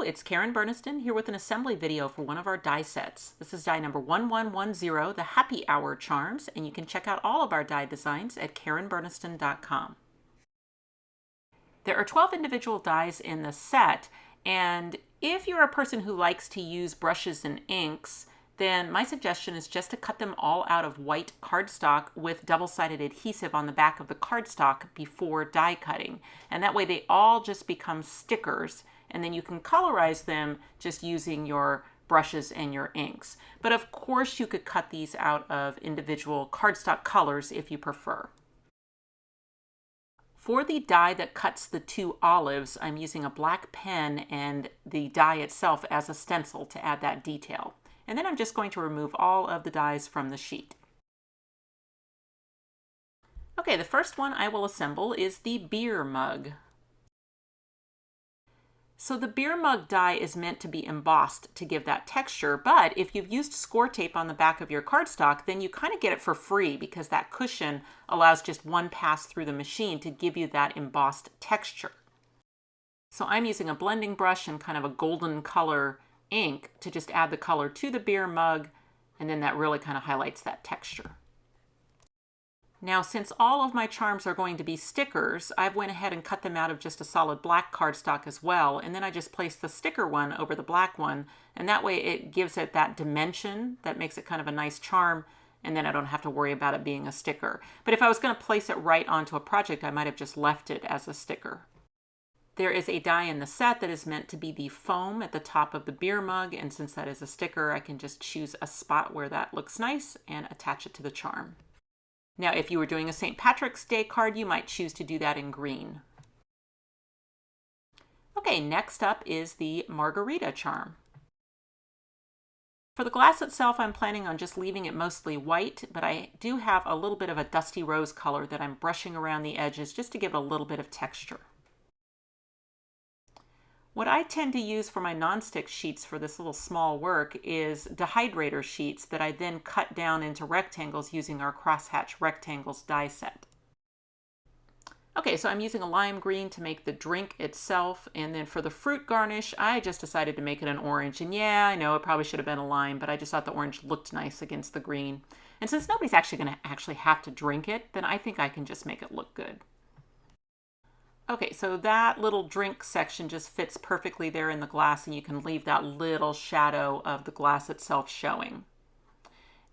Hello, it's Karen Burniston here with an assembly video for one of our die sets. This is die number 1110, the Happy Hour Charms, and you can check out all of our die designs at karenburniston.com. There are 12 individual dies in the set, and if you're a person who likes to use brushes and inks, then my suggestion is just to cut them all out of white cardstock with double-sided adhesive on the back of the cardstock before die cutting. And that way they all just become stickers, and then you can colorize them just using your brushes and your inks. But of course you could cut these out of individual cardstock colors if you prefer. For the die that cuts the two olives, I'm using a black pen and the die itself as a stencil to add that detail. And then I'm just going to remove all of the dies from the sheet. Okay, the first one I will assemble is the beer mug. So the beer mug die is meant to be embossed to give that texture, but if you've used score tape on the back of your cardstock, then you kind of get it for free because that cushion allows just one pass through the machine to give you that embossed texture. So I'm using a blending brush and kind of a golden color ink to just add the color to the beer mug, and then that really kind of highlights that texture. Now, since all of my charms are going to be stickers, I've went ahead and cut them out of just a solid black cardstock as well, and then I just placed the sticker one over the black one, and that way it gives it that dimension that makes it kind of a nice charm, and then I don't have to worry about it being a sticker. But if I was going to place it right onto a project, I might have just left it as a sticker. There is a die in the set that is meant to be the foam at the top of the beer mug, and since that is a sticker, I can just choose a spot where that looks nice and attach it to the charm. Now, if you were doing a St. Patrick's Day card, you might choose to do that in green. Okay, next up is the Margarita charm. For the glass itself, I'm planning on just leaving it mostly white, but I do have a little bit of a dusty rose color that I'm brushing around the edges just to give it a little bit of texture. What I tend to use for my nonstick sheets for this little small work is dehydrator sheets that I then cut down into rectangles using our Crosshatch rectangles die set. Okay, so I'm using a lime green to make the drink itself, and then for the fruit garnish, I just decided to make it an orange. And yeah, I know it probably should have been a lime, but I just thought the orange looked nice against the green. And since nobody's actually going to have to drink it, then I think I can just make it look good. Okay, so that little drink section just fits perfectly there in the glass, and you can leave that little shadow of the glass itself showing.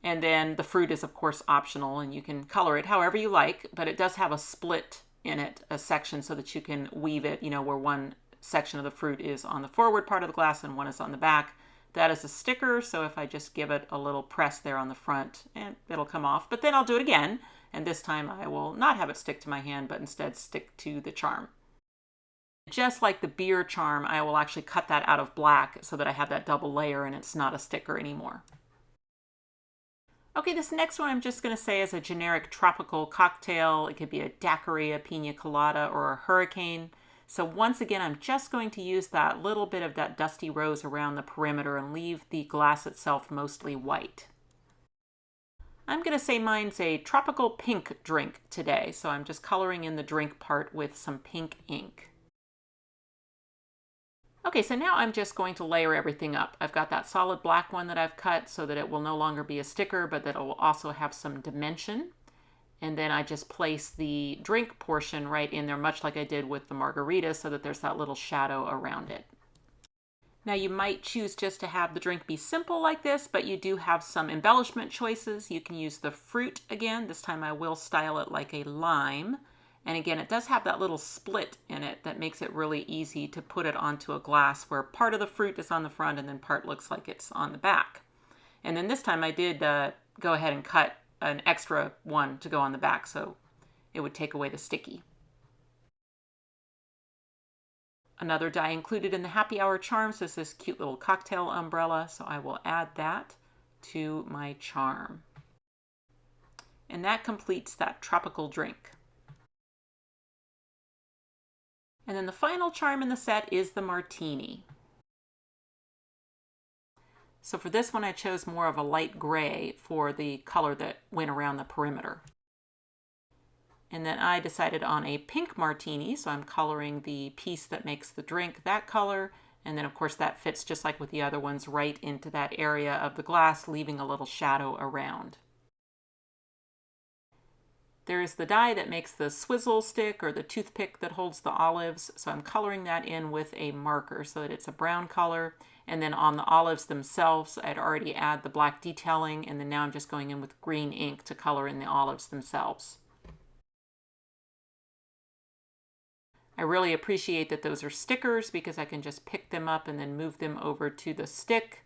And then the fruit is of course optional, and you can color it however you like, but it does have a split in it, a section, so that you can weave it, you know, where one section of the fruit is on the forward part of the glass and one is on the back. That is a sticker, so if I just give it a little press there on the front, and it'll come off, but then I'll do it again. And this time I will not have it stick to my hand, but instead stick to the charm. Just like the beer charm, I will actually cut that out of black so that I have that double layer and it's not a sticker anymore. Okay, this next one I'm just going to say is a generic tropical cocktail. It could be a daiquiri, a pina colada, or a hurricane. So once again, I'm just going to use that little bit of that dusty rose around the perimeter and leave the glass itself mostly white. I'm going to say mine's a tropical pink drink today, so I'm just coloring in the drink part with some pink ink. Okay, so now I'm just going to layer everything up. I've got that solid black one that I've cut so that it will no longer be a sticker, but that it will also have some dimension. And then I just place the drink portion right in there, much like I did with the margarita, so that there's that little shadow around it. Now you might choose just to have the drink be simple like this, but you do have some embellishment choices. You can use the fruit again. This time I will style it like a lime. And again, it does have that little split in it that makes it really easy to put it onto a glass where part of the fruit is on the front and then part looks like it's on the back. And then this time I did go ahead and cut an extra one to go on the back so it would take away the sticky. Another die included in the Happy Hour charms is this cute little cocktail umbrella, so I will add that to my charm. And that completes that tropical drink. And then the final charm in the set is the Martini. So for this one, I chose more of a light gray for the color that went around the perimeter. And then I decided on a pink martini, so I'm coloring the piece that makes the drink that color, And then of course that fits just like with the other ones right into that area of the glass, leaving a little shadow around. There's the die that makes the swizzle stick or the toothpick that holds the olives. So I'm coloring that in with a marker so that it's a brown color. And then on the olives themselves, I'd already add the black detailing, and then now I'm just going in with green ink to color in the olives themselves. I really appreciate that those are stickers because I can just pick them up and then move them over to the stick.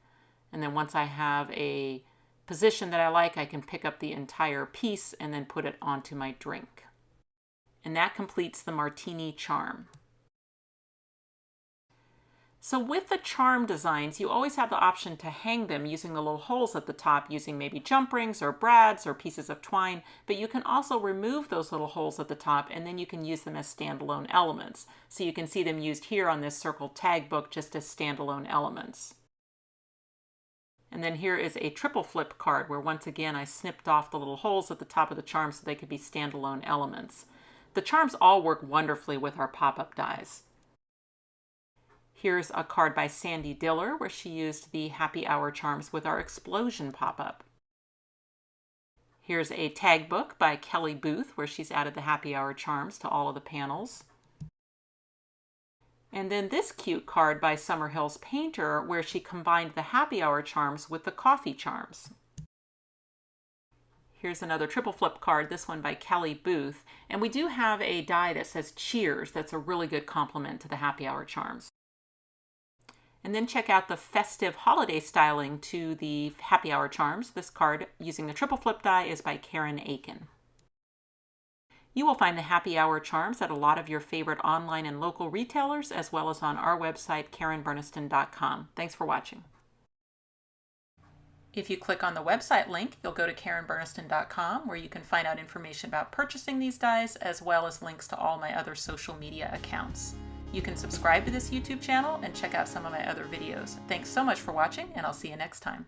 And then once I have a position that I like, I can pick up the entire piece and then put it onto my drink. And that completes the Martini charm. So with the charm designs, you always have the option to hang them using the little holes at the top, using maybe jump rings or brads or pieces of twine, but you can also remove those little holes at the top and then you can use them as standalone elements. So you can see them used here on this circle tag book just as standalone elements. And then here is a triple flip card where once again I snipped off the little holes at the top of the charm so they could be standalone elements. The charms all work wonderfully with our pop-up dies. Here's a card by Sandy Diller where she used the happy hour charms with our explosion pop-up. Here's a tag book by Kelly Booth where she's added the happy hour charms to all of the panels. And then this cute card by Summerhill's Painter where she combined the happy hour charms with the coffee charms. Here's another triple flip card, this one by Kelly Booth. And we do have a die that says cheers. That's a really good complement to the happy hour charms. And then check out the festive holiday styling to the happy hour charms. This card using the triple flip die is by Karen Aiken. You will find the happy hour charms at a lot of your favorite online and local retailers, as well as on our website, KarenBurniston.com. Thanks for watching. If you click on the website link, you'll go to KarenBurniston.com where you can find out information about purchasing these dies, as well as links to all my other social media accounts. You can subscribe to this YouTube channel and check out some of my other videos. Thanks so much for watching, and I'll see you next time.